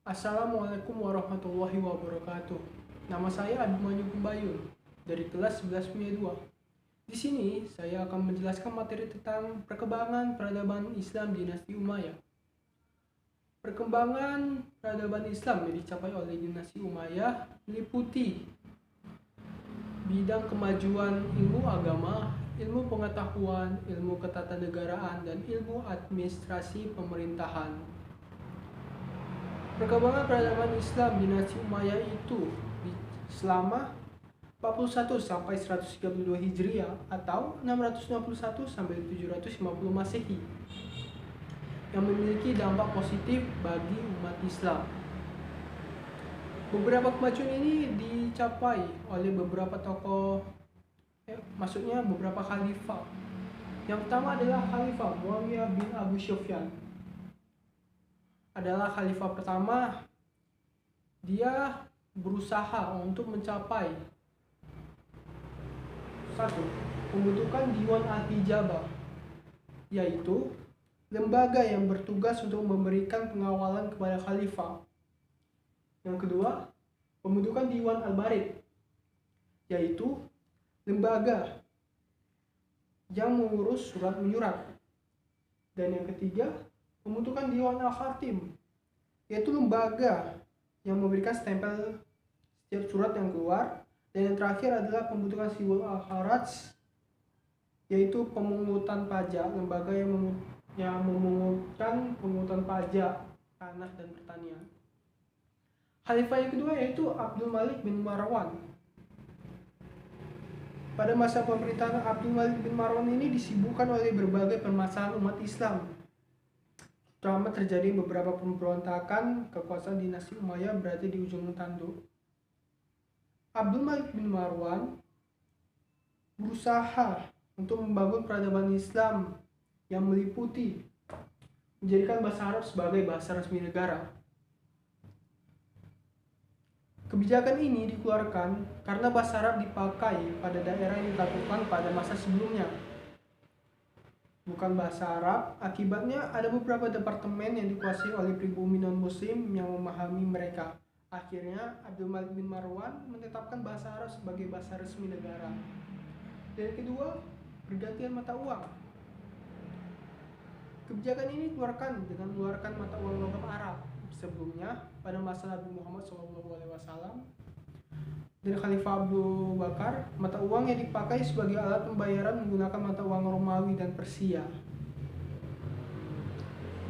Assalamualaikum warahmatullahi wabarakatuh. Nama saya Abimanyu Pembayun dari kelas 11 PIA 2. Di sini saya akan menjelaskan materi tentang perkembangan peradaban Islam dinasti Umayyah. Perkembangan peradaban Islam yang dicapai oleh dinasti Umayyah meliputi bidang kemajuan ilmu agama, ilmu pengetahuan, ilmu ketatanegaraan, dan ilmu administrasi pemerintahan. Perkembangan peradaban Islam dinasti Umayyah itu selama 41 sampai 132 Hijriah atau 661 sampai 750 Masehi yang memiliki dampak positif bagi umat Islam. Beberapa kemajuan ini dicapai oleh beberapa tokoh, maksudnya beberapa khalifah. Yang pertama adalah Khalifah Muawiyah bin Abu Sufyan. Adalah khalifah pertama. Dia berusaha untuk mencapai satu, pembentukan Diwan Al-Hijabah, yaitu lembaga yang bertugas untuk memberikan pengawalan kepada khalifah. Yang kedua, pembentukan Diwan Al-Barid, yaitu lembaga yang mengurus surat menyurat. Dan yang ketiga, pembentukan Diwan Al-Khatim, yaitu lembaga yang memberikan stempel setiap surat yang keluar. Dan yang terakhir adalah pembentukan Diwan Al-Kharaj, yaitu pemungutan pajak, lembaga yang memungutkan pungutan pajak tanah dan pertanian. Khalifah yang kedua yaitu Abdul Malik bin Marwan. Pada masa pemerintahan Abdul Malik bin Marwan ini disibukkan oleh berbagai permasalahan umat Islam. Terutama terjadi beberapa pemberontakan, kekuasaan dinasti Umayyah berada di ujung tanduk. Abdul Malik bin Marwan berusaha untuk membangun peradaban Islam yang meliputi menjadikan bahasa Arab sebagai bahasa resmi negara. Kebijakan ini dikeluarkan karena bahasa Arab dipakai pada daerah yang ditaklukkan pada masa sebelumnya. Bukan bahasa Arab, akibatnya ada beberapa departemen yang dikuasai oleh pribumi non-muslim yang memahami mereka. Akhirnya Abdul Malik bin Marwan menetapkan bahasa Arab sebagai bahasa resmi negara. Dan kedua, pergantian mata uang. Kebijakan ini dikeluarkan dengan mengeluarkan mata uang logam Arab. Sebelumnya, pada masa Nabi Muhammad SAW dan Khalifah Abu Bakar, mata uang yang dipakai sebagai alat pembayaran menggunakan mata uang Romawi dan Persia.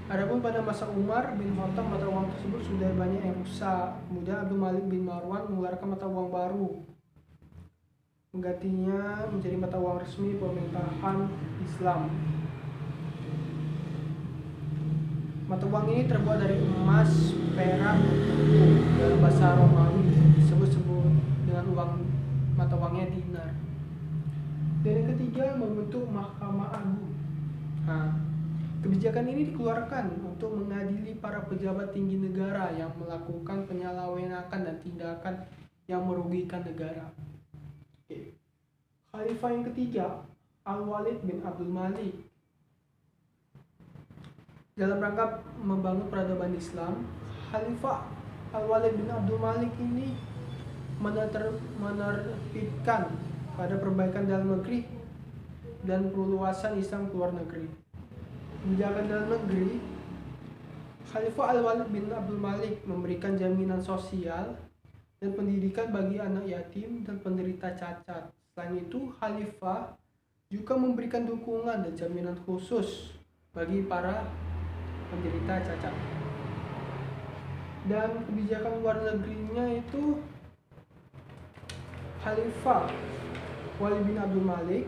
Adapun pada masa Umar bin Khattab, mata uang tersebut sudah banyak yang rusak. Kemudian Abdul Malik bin Marwan mengeluarkan mata uang baru, menggantinya menjadi mata uang resmi pemerintahan Islam. Mata uang ini terbuat dari emas, perak, dan perunggu. Dalam bahasa Romawi disebut dengan uang mata uangnya dinar. Dan yang ketiga, membentuk Mahkamah Agung. Kebijakan ini dikeluarkan untuk mengadili para pejabat tinggi negara yang melakukan penyalahgunaan dan tindakan yang merugikan negara. Khalifah yang ketiga, Al-Walid bin Abdul Malik. Dalam rangka membangun peradaban Islam, Khalifah Al-Walid bin Abdul Malik ini menerbitkan pada perbaikan dalam negeri dan perluasan Islam ke luar negeri. Kebijakan dalam negeri, Khalifah Al-Walid bin Abdul Malik memberikan jaminan sosial dan pendidikan bagi anak yatim dan penderita cacat. Selain itu, Khalifah juga memberikan dukungan dan jaminan khusus bagi para penderita cacat. Dan kebijakan luar negerinya itu, Khalifah Walid bin Abdul Malik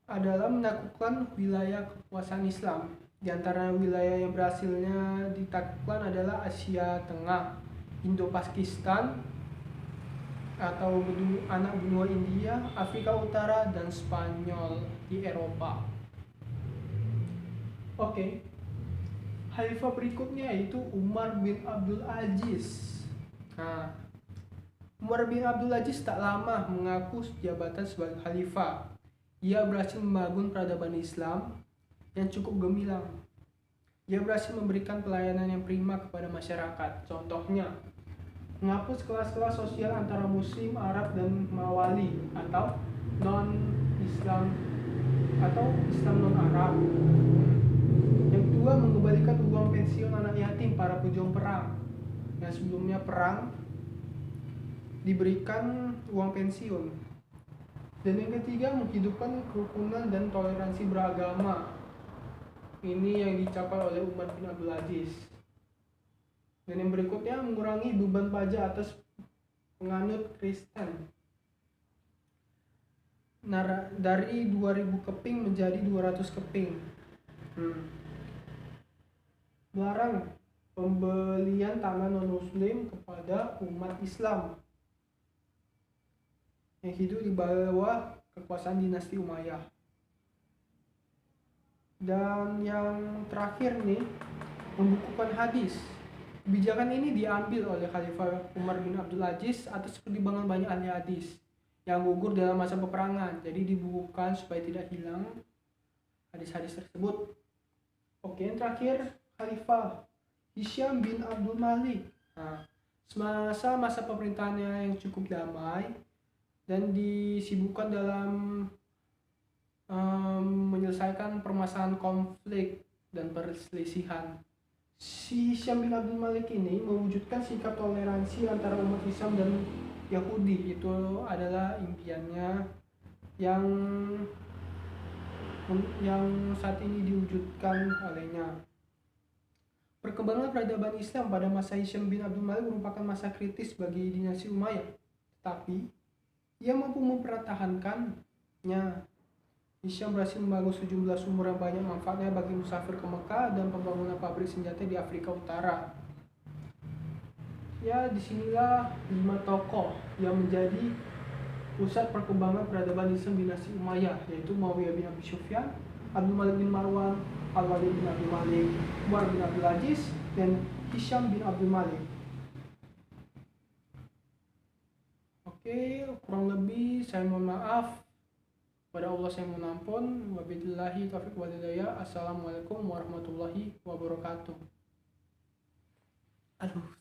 adalah menaklukkan wilayah kekuasaan Islam. Di antara wilayah yang berhasilnya ditaklukkan adalah Asia Tengah, Indo-Pakistan atau anak benua India, Afrika Utara, dan Spanyol di Eropa. Khalifah berikutnya yaitu Umar bin Abdul Aziz. Umar bin Abdul Aziz tak lama mengaku jabatan sebagai khalifah. Ia berhasil membangun peradaban Islam yang cukup gemilang. Dia berhasil memberikan pelayanan yang prima kepada masyarakat. Contohnya, menghapus kelas-kelas sosial antara Muslim, Arab, dan Mawali atau non-Islam atau Islam non-Arab. Yang kedua, mengembalikan uang pensiun anak yatim para pejuang perang. Yang sebelumnya perang diberikan uang pensiun. Dan yang ketiga, menghidupkan kerukunan dan toleransi beragama. Ini yang dicapai oleh Umar bin Abdul Aziz. Dan yang berikutnya, mengurangi beban pajak atas penganut Kristen. Dari 2000 keping menjadi 200 keping. Melarang pembelian tanah non-muslim kepada umat Islam yang hidup di bawah kekuasaan dinasti Umayyah. Dan yang terakhir nih, membukukan hadis. Kebijakan ini diambil oleh Khalifah Umar bin Abdul Aziz atas pertimbangan banyak ahli hadis yang gugur dalam masa peperangan. Jadi dibukukan supaya tidak hilang hadis-hadis tersebut. Oke, yang terakhir, Khalifah Hisham bin Abdul Malik. Semasa masa pemerintahannya yang cukup damai dan disibukkan dalam menyelesaikan permasalahan konflik dan perselisihan. Si Hisham bin Abdul Malik ini mewujudkan sikap toleransi antara umat Islam dan Yahudi. Itu adalah impiannya yang saat ini diwujudkan olehnya. Perkembangan peradaban Islam pada masa Hisham bin Abdul Malik merupakan masa kritis bagi dinasti Umayyah. Tetapi ia mampu mempertahankannya. Hisham berhasil membangun sejumlah sumur yang banyak manfaatnya bagi musafir ke Mekah dan pembangunan pabrik senjata di Afrika Utara. Ya, disinilah 5 tokoh yang menjadi pusat perkembangan peradaban Islam dinasti Umayyah, yaitu Muawiyah bin Abi Sufyan, Abdul Malik bin Marwan, Al-Walid bin Abdul Malik, Umar bin Abdul Aziz, dan Hisham bin Abdul Malik. Oke, kurang lebih saya mohon maaf. Pada Allah saya mohon ampun. Wabillahi taufiq wal hidayah. Assalamualaikum warahmatullahi wabarakatuh. Aduh.